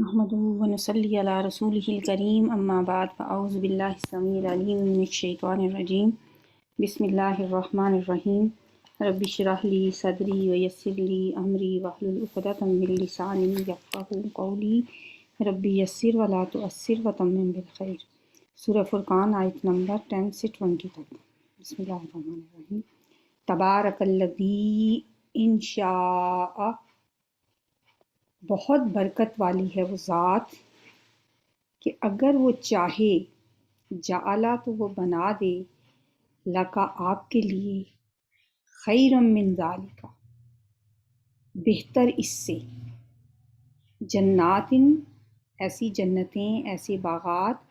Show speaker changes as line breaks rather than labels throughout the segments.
نحمده ونصلي على رسوله الكريم أما بعد فأعوذ بالله السميع العليم من الشيطان الرجيم بسم الله الرحمن الرحيم رب اشرح لي صدري ويسر لي أمري واحلل عقدة من لساني يفقهوا قولي رب يسر ولا تؤثر وتمم بالخير۔ سورہ فرقان آیت نمبر 10 سے 20 تک۔ بسم اللہ الرحمن الرحیم۔ تبارک الذی ان شاء، بہت برکت والی ہے وہ ذات کہ اگر وہ چاہے، جعلا تو وہ بنا دے، لکا آپ کے لیے، خیرم من ذالک، بہتر اس سے، جناتن، ایسی جنتیں، ایسے باغات،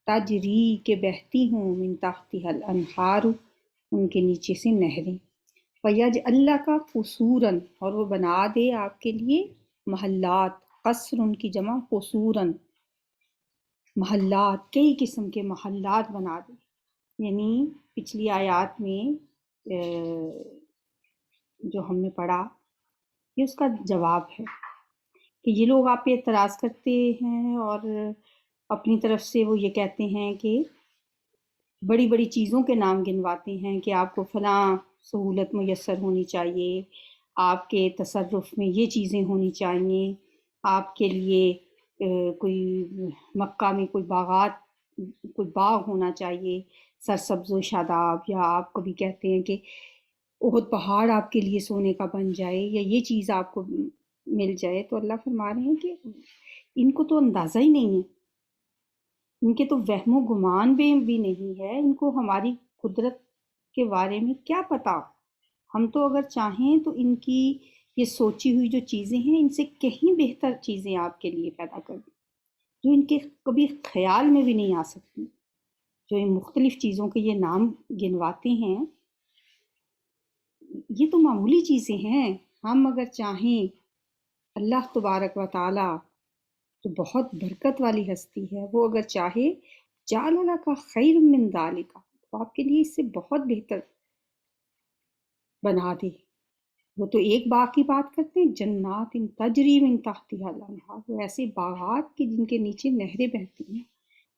تجری کے بہتی ہوں، من تحتها الانہار، ان کے نیچے سے نہریں، فیجعل کا قصوراً، اور وہ بنا دے آپ کے لیے محلات، قصر ان کی جمع قصوراً، محلات، کئی قسم کے محلات بنا دے۔ یعنی پچھلی آیات میں جو ہم نے پڑھا، یہ اس کا جواب ہے کہ یہ لوگ آپ پہ اعتراض کرتے ہیں اور اپنی طرف سے وہ یہ کہتے ہیں کہ بڑی بڑی چیزوں کے نام گنواتے ہیں کہ آپ کو فلاں سہولت میسر ہونی چاہیے، آپ کے تصرف میں یہ چیزیں ہونی چاہیے، آپ کے لیے کوئی مکہ میں کوئی باغات، کوئی باغ ہونا چاہیے سرسبز و شاداب، یا آپ کبھی کہتے ہیں کہ احد پہاڑ آپ کے لیے سونے کا بن جائے، یا یہ چیز آپ کو مل جائے۔ تو اللہ فرما رہے ہیں کہ ان کو تو اندازہ ہی نہیں ہے، ان کے تو وہم و گمان بھی نہیں ہے، ان کو ہماری قدرت کے بارے میں کیا پتہ۔ ہم تو اگر چاہیں تو ان کی یہ سوچی ہوئی جو چیزیں ہیں، ان سے کہیں بہتر چیزیں آپ کے لیے پیدا کر دیں، جو ان کے کبھی خیال میں بھی نہیں آ سکتی۔ جو ان مختلف چیزوں کے یہ نام گنواتے ہیں، یہ تو معمولی چیزیں ہیں۔ ہم اگر چاہیں، اللہ تبارک و تعالی جو بہت برکت والی ہستی ہے، وہ اگر چاہے، جعل لک خیر من ذالک، تو آپ کے لیے اس سے بہت بہتر بنا دے۔ وہ تو ایک باغ کی بات کرتے ہیں، جنات تجری من تحتها الانہار، وہ ایسے باغات کہ جن کے نیچے نہریں بہتی ہیں،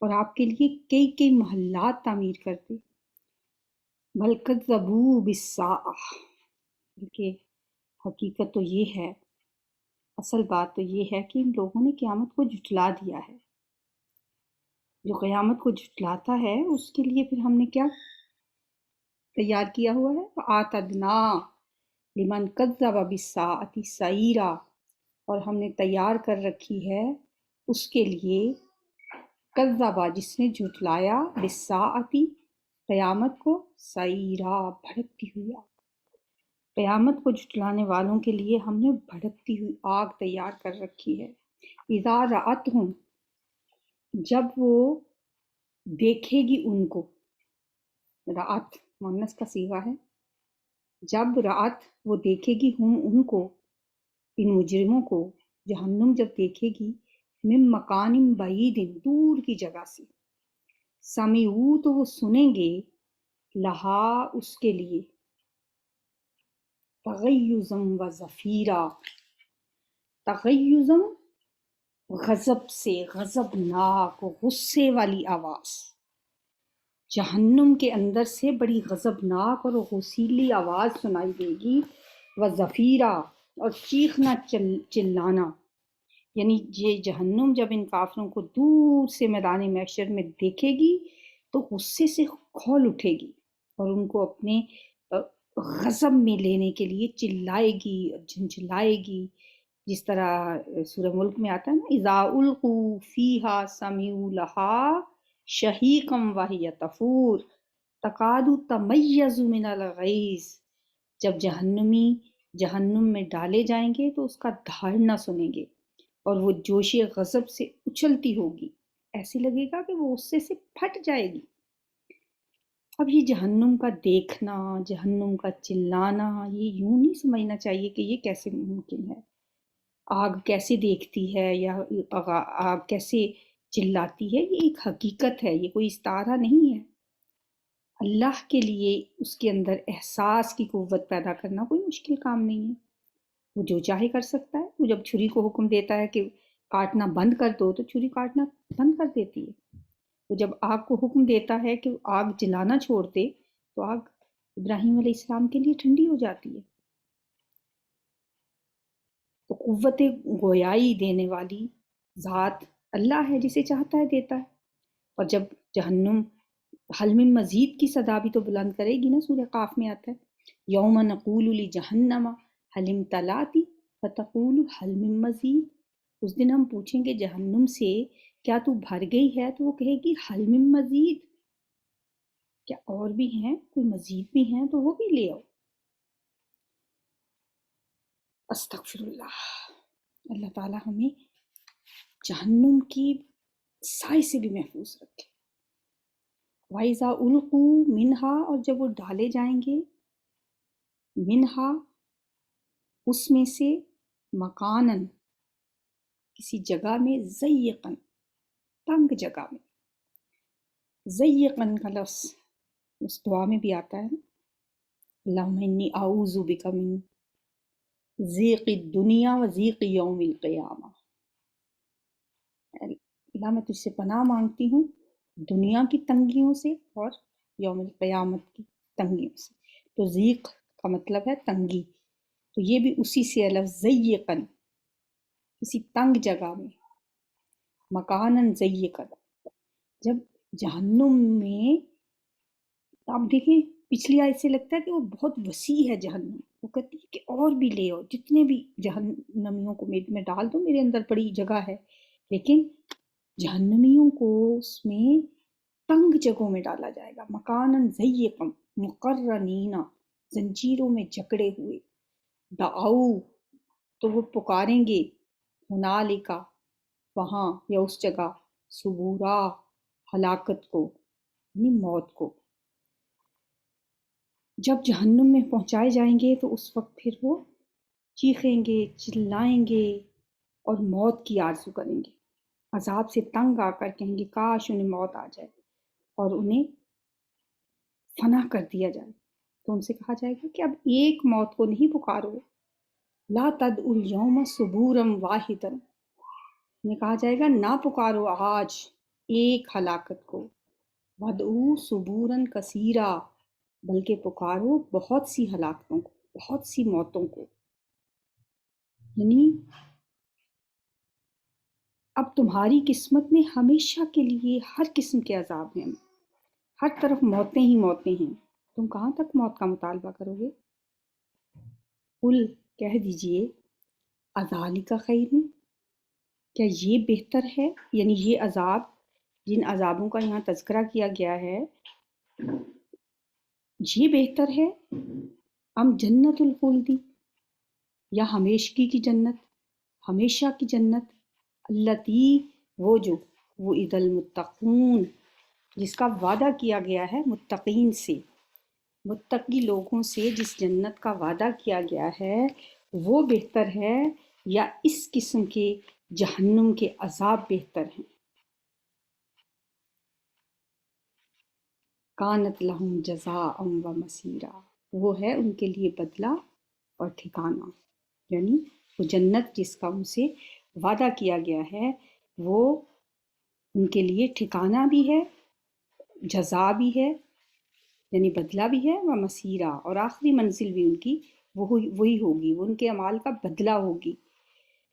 اور آپ کے لیے کئی کئی محلات تعمیر کرتے۔ بل کذبوا بالساعۃ، بلکہ حقیقت تو یہ ہے، اصل بات تو یہ ہے کہ ان لوگوں نے قیامت کو جھٹلا دیا ہے۔ جو قیامت کو جھٹلاتا ہے، اس کے لیے پھر ہم نے کیا تیار کیا ہوا ہے؟ فَأَعْتَدْنَا لمن کذب بالساعۃ سعیرا، اور ہم نے تیار کر رکھی ہے اس کے لیے، کذبا جس نے جھٹلایا، بالساعۃ قیامت کو، سعیرا بھڑکتی ہوئی آگ۔ قیامت کو جھٹلانے والوں کے لیے ہم نے بھڑکتی ہوئی آگ تیار کر رکھی ہے۔ اذا رأتہم، جب وہ دیکھے گی ان کو، رأت مؤنث کا صیغہ ہے، جب رأت وہ دیکھے گی، ہم ان کو، ان مجرموں کو، جہنم جب دیکھے گی، من مکان بعید، دور کی جگہ سے، سمعوا تو وہ سنیں گے، لہا اس کے لیے، تغیظا و زفیرا، تغیظا غضب سے، غضبناک، غصے والی آواز، جہنم کے اندر سے بڑی غضبناک اور غصیلی آواز سنائی دے گی، و زفیرا، اور چیخنا چلانا۔ یعنی یہ جہنم جب ان کافروں کو دور سے میدان محشر میں دیکھے گی تو غصے سے کھول اٹھے گی، اور ان کو اپنے غضب میں لینے کے لیے چلائے گی اور جھنجھلائے گی، جس طرح سورہ ملک میں آتا ہے نا، اذا القوا فیہا سمعوا لہا شہیقا وہی تفور تکاد تمیز من الغیظ، جب جہنمی جہنم میں ڈالے جائیں گے تو اس کا دھاڑنا سنیں گے، اور وہ جوش غضب سے اچھلتی ہوگی، ایسے لگے گا کہ وہ غصے سے پھٹ جائے گی۔ اب یہ جہنم کا دیکھنا، جہنم کا چلانا، یہ یوں نہیں سمجھنا چاہیے کہ یہ کیسے ممکن ہے، آگ کیسے دیکھتی ہے یا آگ کیسے چلاتی ہے، یہ ایک حقیقت ہے، یہ کوئی استعارہ نہیں ہے۔ اللہ کے لیے اس کے اندر احساس کی قوت پیدا کرنا کوئی مشکل کام نہیں ہے، وہ جو چاہے کر سکتا ہے۔ وہ جب چھری کو حکم دیتا ہے کہ کاٹنا بند کر دو تو چھری کاٹنا بند کر دیتی ہے. تو جب آگ کو حکم دیتا ہے کہ آگ جلانا چھوڑ دے تو آگ ابراہیم علیہ السلام کے لیے ٹھنڈی ہو جاتی ہے. تو قوت گویائی دینے والی ذات اللہ ہے، جسے چاہتا ہے دیتا ہے. اور جب جہنم حل من مزید کی صدا بھی تو بلند کرے گی نا، سورہ قاف میں آتا ہے یوم نقول لجہنم حل امتلاتی فتقول حل من مزید. اس دن ہم پوچھیں گے جہنم سے کیا تو بھر گئی ہے، تو وہ کہے گی حل من مزید، کیا اور بھی ہیں، کوئی مزید بھی ہیں تو وہ بھی لے آؤ. استغفر اللہ. اللہ تعالیٰ ہمیں جہنم کی سائے سے بھی محفوظ رکھے. وَإِذَا أُلْقُوا مِنْهَا، اور جب وہ ڈالے جائیں گے منہا اس میں سے، مکانن کسی جگہ میں، ضیقن تنگ جگہ میں. ضیقن کا لفظ اس دعا میں بھی آتا ہے نا، اللہم انی اعوذ بک من ضیق الدنیا و ضیق یوم القیامہ. اللہ میں تجھ سے پناہ مانگتی ہوں دنیا کی تنگیوں سے اور یوم القیامت کی تنگیوں سے. تو ضیق کا مطلب ہے تنگی، تو یہ بھی اسی سے لفظ ضیقن، کسی تنگ جگہ میں. مکانن ضیقن، جب جہنم میں آپ دیکھیں پچھلی آیت سے لگتا ہے کہ وہ بہت وسیع ہے جہنم. وہ کہتی ہے کہ اور بھی لے آؤ، جتنے بھی جہنمیوں کو میں ڈال دو، میرے اندر بڑی جگہ ہے. لیکن جہنمیوں کو اس میں تنگ جگہوں میں ڈالا جائے گا. مکانن ضیقم مقرنین، زنجیروں میں جکڑے ہوئے. دعاؤ، تو وہ پکاریں گے، ہنالکا وہاں یا اس جگہ، سبورا ہلاکت کو، یعنی موت کو. جب جہنم میں پہنچائے جائیں گے تو اس وقت پھر وہ چیخیں گے، چلائیں گے اور موت کی آرزو کریں گے. عذاب سے تنگ آ کر کہیں گے کاش انہیں موت آ جائے اور انہیں فنا کر دیا جائے. تو ان سے کہا جائے گا کہ اب ایک موت کو نہیں پکارو، لا تدعوا اليوم ثبورا واحدا. انہیں کہا جائے گا نہ پکارو آج ایک ہلاکت کو، ودعوا ثبورا کثیرا، بلکہ پکارو بہت سی ہلاکتوں کو، بہت سی موتوں کو. یعنی اب تمہاری قسمت میں ہمیشہ کے لیے ہر قسم کے عذاب ہیں، ہر طرف موتیں ہی موتیں ہیں. تم کہاں تک موت کا مطالبہ کرو گے؟ قل، کہہ دیجئے، اذالک خیر، کیا یہ بہتر ہے، یعنی یہ عذاب، جن عذابوں کا یہاں تذکرہ کیا گیا ہے، یہ بہتر ہے ام جنت الخلدی، یا ہمیشگی کی جنت، ہمیشہ کی جنت، التی، وہ جو، وعد المتقون، جس کا وعدہ کیا گیا ہے متقین سے، متقی لوگوں سے جس جنت کا وعدہ کیا گیا ہے وہ بہتر ہے، یا اس قسم کے جہنم کے عذاب بہتر ہیں. کانت لہم جزاء و مسیرا، وہ ہے ان کے لیے بدلہ اور ٹھکانہ. یعنی وہ جنت جس کا ان سے وعدہ کیا گیا ہے وہ ان کے لیے ٹھکانہ بھی ہے، جزا بھی ہے یعنی بدلہ بھی ہے، و مسیرا، اور آخری منزل بھی ان کی وہی ہوگی، وہ ان کے اعمال کا بدلہ ہوگی.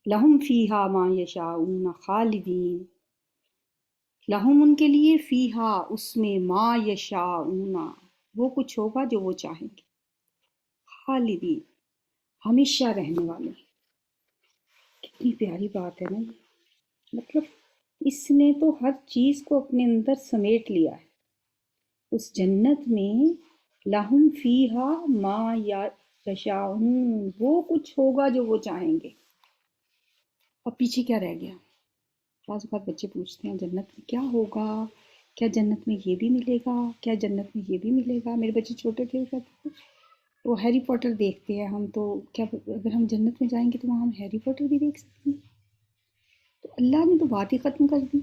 لہم فیہا ما یشاؤون خالدین، لہم ان کے لیے فیہا اس میں، ما یشاؤون وہ کچھ ہوگا جو وہ چاہیں گے، خالدین ہمیشہ رہنے والے. کتنی پیاری بات ہے نا یہ. مطلب اس نے تو ہر چیز کو اپنے اندر سمیٹ لیا ہے. اس جنت میں لہم فیہا ما یشاؤون، وہ کچھ ہوگا جو وہ چاہیں گے. اور پیچھے کیا رہ گیا؟ بعض اوقات بچے پوچھتے ہیں جنت میں کیا ہوگا، کیا جنت میں یہ بھی ملے گا، کیا جنت میں یہ بھی ملے گا. میرے بچے چھوٹے تھے، وہ کہتے تھے وہ ہیری پوٹر دیکھتے ہیں ہم، تو کیا اگر ہم جنت میں جائیں گے تو وہاں ہم ہیری پوٹر بھی دیکھ سکتے ہیں؟ تو اللہ نے تو بات ہی ختم کر دی.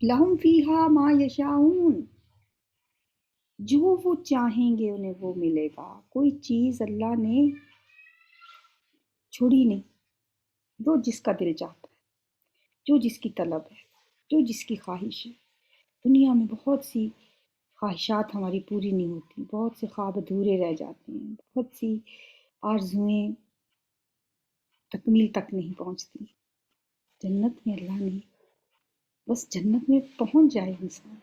لہم فیہا ما یشاؤون، جو وہ چاہیں گے انہیں وہ ملے گا. کوئی چیز اللہ نے چھوڑی نہیں، وہ جس کا دل چاہتا ہے. جو جس کی طلب ہے، جو جس کی خواہش ہے۔ دنیا میں بہت سی خواہشات ہماری پوری نہیں ہوتی، بہت سے خواب ادھورے رہ جاتے ہیں، بہت سی آرزوئیں تکمیل تک نہیں پہنچتی۔ جنت میں اللہ نے، بس جنت میں پہنچ جائے انسان،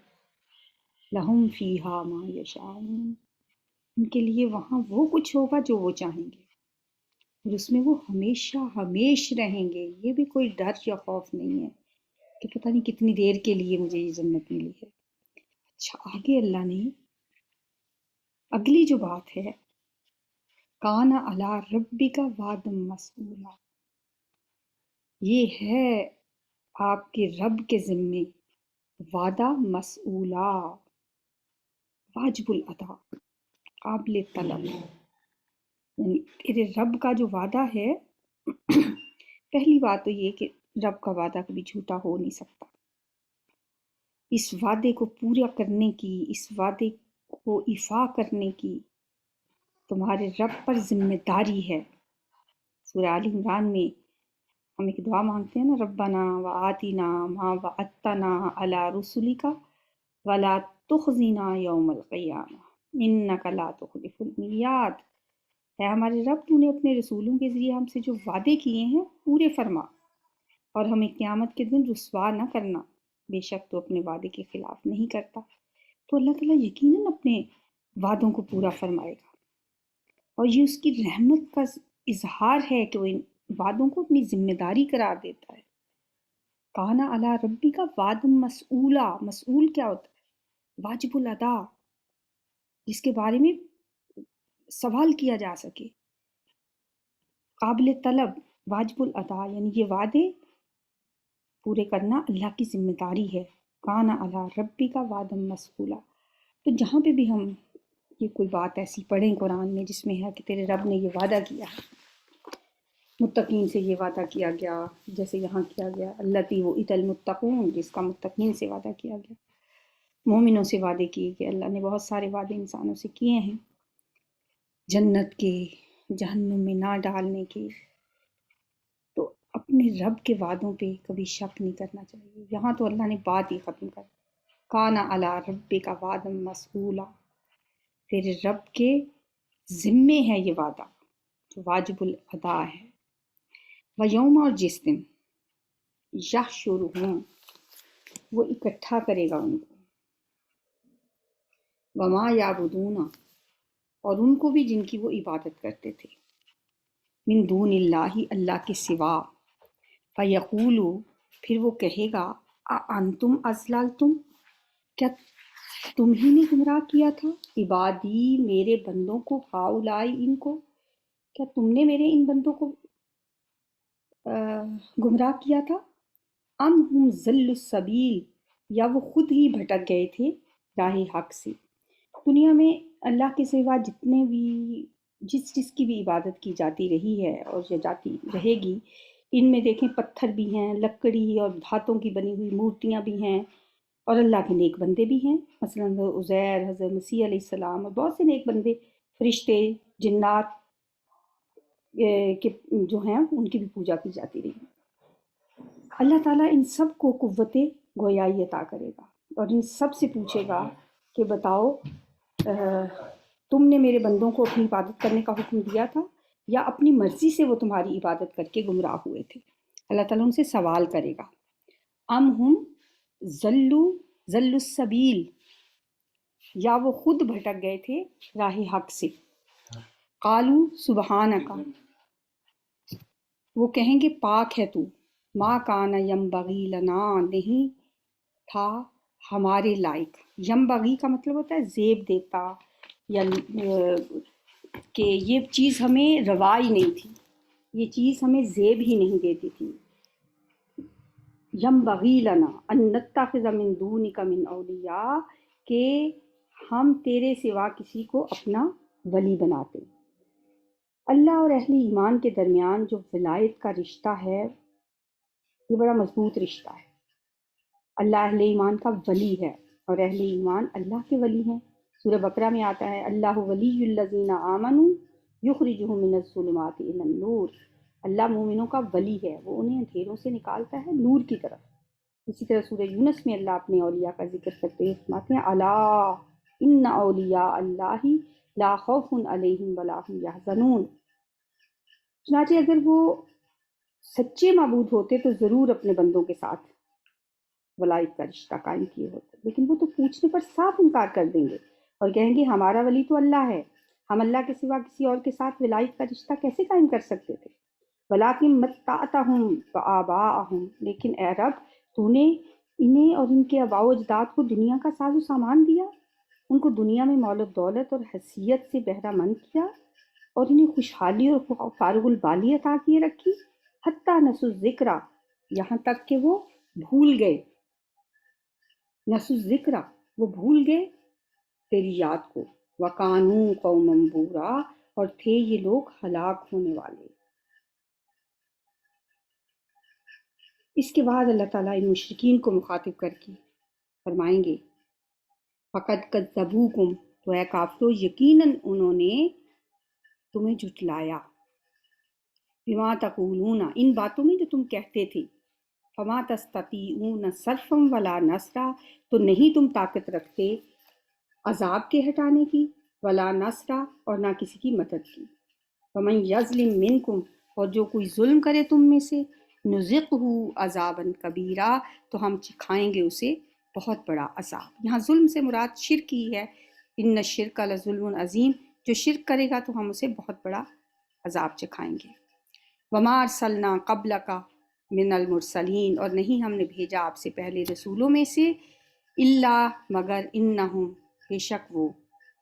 لہم فیہا ما یشاءون، ان کے لیے وہاں وہ کچھ ہوگا جو وہ چاہیں گے، اور اس میں وہ ہمیشہ ہمیش رہیں گے۔ یہ بھی کوئی ڈر یا خوف نہیں ہے کہ پتہ نہیں کتنی دیر کے لیے مجھے یہ جنت ملی ہے۔ اچھا، آگے اللہ نے اگلی جو بات ہے، کان علی ربک وعدا مسئولا، یہ ہے آپ کے رب کے ذمے وعدہ مسئولا، واجب الادا، قابل طلب۔ یعنی تیرے رب کا جو وعدہ ہے، پہلی بات تو یہ کہ رب کا وعدہ کبھی جھوٹا ہو نہیں سکتا۔ اس وعدے کو پورا کرنے کی، اس وعدے کو ایفا کرنے کی تمہارے رب پر ذمہ داری ہے۔ سورہ آل عمران میں ہم ایک دعا مانگتے ہیں نا، ربنا وآتنا ما وعدتنا علی رسلک ولا تخزنا یوم القیامہ انک لا تخلف المیعاد۔ ہے ہمارے رب، تو نے اپنے رسولوں کے ذریعے ہم سے جو وعدے کیے ہیں پورے فرما، اور ہمیں قیامت کے دن رسوا نہ کرنا، بے شک تو اپنے وعدے کے خلاف نہیں کرتا۔ تو اللہ تعالیٰ یقیناً اپنے وعدوں کو پورا فرمائے گا، اور یہ اس کی رحمت کا اظہار ہے کہ وہ ان وعدوں کو اپنی ذمہ داری قرار دیتا ہے۔ کانا علی ربی کا وعد مسئولا، مسئول کیا ہوتا ہے؟ واجب الادا، جس کے بارے میں سوال کیا جا سکے، قابل طلب، واجب الادا، یعنی یہ وعدے پورے کرنا اللہ کی ذمہ داری ہے۔ کانا علی ربی کا وعد مسئولا۔ تو جہاں پہ بھی ہم یہ کوئی بات ایسی پڑھیں قرآن میں جس میں ہے کہ تیرے رب نے یہ وعدہ کیا ہے، متقین سے یہ وعدہ کیا گیا، جیسے یہاں کیا گیا التی وعد المتقون، جس کا متقین سے وعدہ کیا گیا، مومنوں سے وعدے کیے کہ اللہ نے بہت سارے وعدے انسانوں سے کیے ہیں، جنت کے، جہنم میں نہ ڈالنے کے، تو اپنے رب کے وعدوں پہ کبھی شک نہیں کرنا چاہیے۔ یہاں تو اللہ نے بات ہی ختم کر، کانا علی ربک کا وعد مسئولا، تیرے رب کے ذمے ہے یہ وعدہ جو واجب الادا ہے۔ ویوم، اور جس دن، یحشرہم، وہ اکٹھا کرے گا ان کو، وما یعبدون، اور ان کو بھی جن کی وہ عبادت کرتے تھے، من دون اللہ، اللہ کے سوا، فیقول، پھر وہ کہے گا، انتم اضللتم، کیا تم ہی نے گمراہ کیا تھا، عبادی، میرے بندوں کو، ہاؤلائی، ان کو، کیا تم نے میرے ان بندوں کو گمراہ کیا تھا، ام ہم ضل السبیل، یا وہ خود ہی بھٹک گئے تھے راہ حق سے۔ دنیا میں اللہ کے سوا جتنے بھی جس کی بھی عبادت کی جاتی رہی ہے اور یہ جاتی رہے گی، ان میں دیکھیں پتھر بھی ہیں، لکڑی اور دھاتوں کی بنی ہوئی مورتیاں بھی ہیں، اور اللہ کے نیک بندے بھی ہیں، مثلا عزیر، حضرت مسیح علیہ السلام، اور بہت سے نیک بندے، فرشتے، جنات کہ جو ہیں ان کی بھی پوجا کی جاتی رہی۔ اللہ تعالیٰ ان سب کو قوت گویائی عطا کرے گا، اور ان سب سے پوچھے گا کہ بتاؤ تم نے میرے بندوں کو اپنی عبادت کرنے کا حکم دیا تھا، یا اپنی مرضی سے وہ تمہاری عبادت کر کے گمراہ ہوئے تھے؟ اللہ تعالیٰ ان سے سوال کرے گا، ام ہم ضل السبیل، یا وہ خود بھٹک گئے تھے راہ حق سے، قالو سبحانک، وہ کہیں گے پاک ہے تو، ما کان ینبغی لنا، نہیں تھا ہمارے لائق، ینبغی کا مطلب ہوتا ہے زیب دیتا، یا کہ یہ چیز ہمیں روا ہی نہیں تھی، یہ چیز ہمیں زیب ہی نہیں دیتی تھی، ینبغی لنا ان نتخذ من دونک من اولیاء، کہ ہم تیرے سوا کسی کو اپنا ولی بناتے۔ اللہ اور اہل ایمان کے درمیان جو ولایت کا رشتہ ہے، یہ بڑا مضبوط رشتہ ہے۔ اللہ اہل ایمان کا ولی ہے، اور اہل ایمان اللہ کے ولی ہیں۔ سورہ بقرہ میں آتا ہے، اللہ ولی الذین آمنوا یخرجہم من الظلمات الی النور، اللہ مومنوں کا ولی ہے، وہ انہیں اندھیروں سے نکالتا ہے نور کی طرف۔ اسی طرح سورہ یونس میں اللہ اپنے اولیاء کا ذکر کرتے ہوئے فرماتے ہیں الا ان اولیاء اللہ لا خوف علیہم ولا هم یحزنون۔ چنانچہ اگر وہ سچے معبود ہوتے تو ضرور اپنے بندوں کے ساتھ ولایت کا رشتہ قائم کیے ہوتے، لیکن وہ تو پوچھنے پر صاف انکار کر دیں گے اور کہیں گے ہمارا ولی تو اللہ ہے، ہم اللہ کے سوا کسی اور کے ساتھ ولایت کا رشتہ کیسے قائم کر سکتے تھے؟ ولاکن متعتہم وآباءہم، لیکن اے رب تو نے انہیں اور ان کے آباء و اجداد کو دنیا کا ساز و سامان دیا، ان کو دنیا میں مال و دولت اور حیثیت سے بہرہ مند کیا اور انہیں خوشحالی اور فارغ البالی عطا کیے رکھی، حتیٰ نسوا الذکر، یہاں تک کہ وہ بھول گئے، نسوا الذکر، وہ بھول گئے تیری یاد کو، وَقَانُوا قَوْمًا بُورًا، اور تھے یہ لوگ ہلاک ہونے والے۔ اس کے بعد اللہ تعالیٰ ان مشرکین کو مخاطب کر کے فرمائیں گے فَقَدْ كَذَّبُوكُمْ، تو اے کافرو یقیناً انہوں نے تمہیں جھٹلایا، بِمَا تَقُولُونَ، ان باتوں میں جو تم کہتے تھے، فَمَا تَسْتَطِيعُونَ صَرْفًا وَلَا نَصْرًا، تو نہیں تم طاقت رکھتے عذاب کے ہٹانے کی، ولا نصرا، اور نہ کسی کی مدد کی۔ ومن یظلم منکم، اور جو کوئی ظلم کرے تم میں سے، نذقہ عذابا کبیرا، تو ہم چکھائیں گے اسے بہت بڑا عذاب۔ یہاں ظلم سے مراد شرک ہی ہے، ان الشرک لظلم عظیم، جو شرک کرے گا تو ہم اسے بہت بڑا عذاب چکھائیں گے۔ وما ارسلنا قبلک من المرسلین، اور نہیں ہم نے بھیجا آپ سے پہلے رسولوں میں سے، الا مگر انہم، بے شک وہ،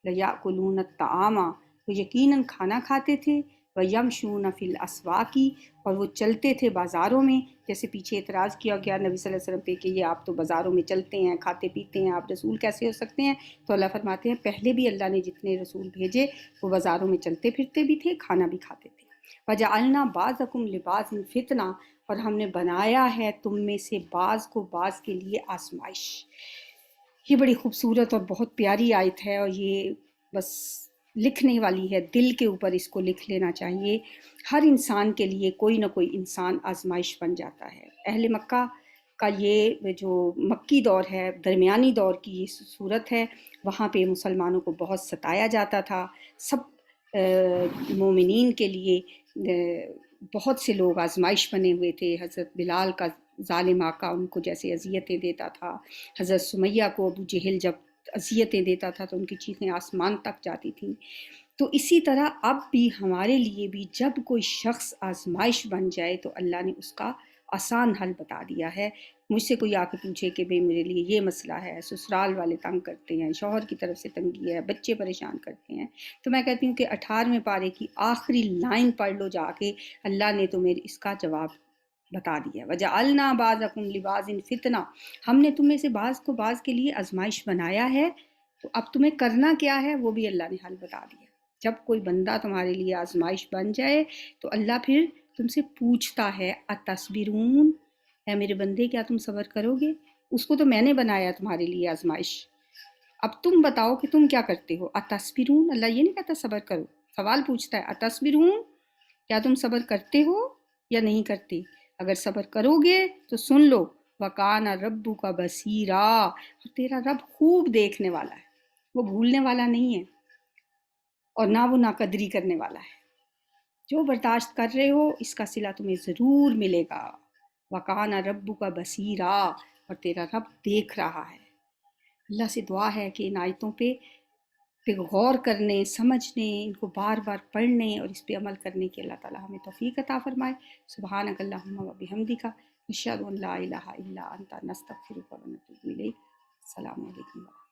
لیاکلون الطعام، وہ یقیناً کھانا کھاتے تھے، ویمشون فی الاسواق، اور وہ چلتے تھے بازاروں میں۔ جیسے پیچھے اعتراض کیا گیا نبی صلی اللہ علیہ وسلم پہ کہ یہ آپ تو بازاروں میں چلتے ہیں، کھاتے پیتے ہیں، آپ رسول کیسے ہو سکتے ہیں؟ تو اللہ فرماتے ہیں پہلے بھی اللہ نے جتنے رسول بھیجے وہ بازاروں میں چلتے پھرتے بھی تھے، کھانا بھی کھاتے تھے۔ وجعلنا بعضکم لبعض فتنہ، اور ہم نے بنایا ہے تم میں سے بعض کو بعض کے لیے آزمائش۔ یہ بڑی خوبصورت اور بہت پیاری آیت ہے، اور یہ بس لکھنے والی ہے، دل کے اوپر اس کو لکھ لینا چاہیے۔ ہر انسان کے لیے کوئی نہ کوئی انسان آزمائش بن جاتا ہے۔ اہل مکہ کا یہ جو مکی دور ہے، درمیانی دور کی یہ صورت ہے، وہاں پہ مسلمانوں کو بہت ستایا جاتا تھا۔ سب مومنین کے لیے بہت سے لوگ آزمائش بنے ہوئے تھے۔ حضرت بلال کا ظالم آقا ان کو جیسے اذیتیں دیتا تھا، حضرت سمیہ کو ابو جہل جب اذیتیں دیتا تھا تو ان کی چیخیں آسمان تک جاتی تھیں۔ تو اسی طرح اب بھی ہمارے لیے بھی جب کوئی شخص آزمائش بن جائے تو اللہ نے اس کا آسان حل بتا دیا ہے۔ مجھ سے کوئی آ کے پوچھے کہ بھئی میرے لیے یہ مسئلہ ہے، سسرال والے تنگ کرتے ہیں، شوہر کی طرف سے تنگی ہے، بچے پریشان کرتے ہیں، تو میں کہتی ہوں کہ 18ویں پارے کی آخری لائن پڑھ لو جا کے، اللہ نے تمہیں اس کا جواب بتا دیا۔ وجعلنا بعضکم لبعض فتنہ، ہم نے تم میں سے بعض کو بعض کے لیے آزمائش بنایا ہے، تو اب تمہیں کرنا کیا ہے وہ بھی اللہ نے حل بتا دیا۔ جب کوئی بندہ تمہارے لیے آزمائش بن جائے تو اللہ پھر تم سے پوچھتا ہے اتصبرون، اے میرے بندے کیا تم صبر کرو گے؟ اس کو تو میں نے بنایا تمہارے لیے آزمائش، اب تم بتاؤ کہ تم کیا کرتے ہو۔ اتصبرون، اللہ یہ نہیں کہتا صبر کرو، سوال پوچھتا ہے اتصبرون، کیا تم صبر کرتے ہو یا نہیں کرتے؟ اگر صبر کرو گے تو سن لو وَقَانَ رَبُّكَ بَصِيرًا، اور تیرا رب خوب دیکھنے والا ہے، وہ بھولنے والا نہیں ہے اور نہ وہ ناقدری کرنے والا ہے۔ جو برداشت کر رہے ہو اس کا صلہ تمہیں ضرور ملے گا۔ وَقَانَ رَبُّكَ بَصِيرًا، اور تیرا رب دیکھ رہا ہے۔ اللہ سے دعا ہے کہ ان آیتوں پہ غور کرنے، سمجھنے، ان کو بار بار پڑھنے اور اس پہ عمل کرنے کی اللہ تعالیٰ ہمیں توفیق عطا فرمائے۔ سبحانک اللہم و بحمدک، نشہد ان لا الہ الا انت، نستغفرک و نتوب الیک۔ السلام علیکم۔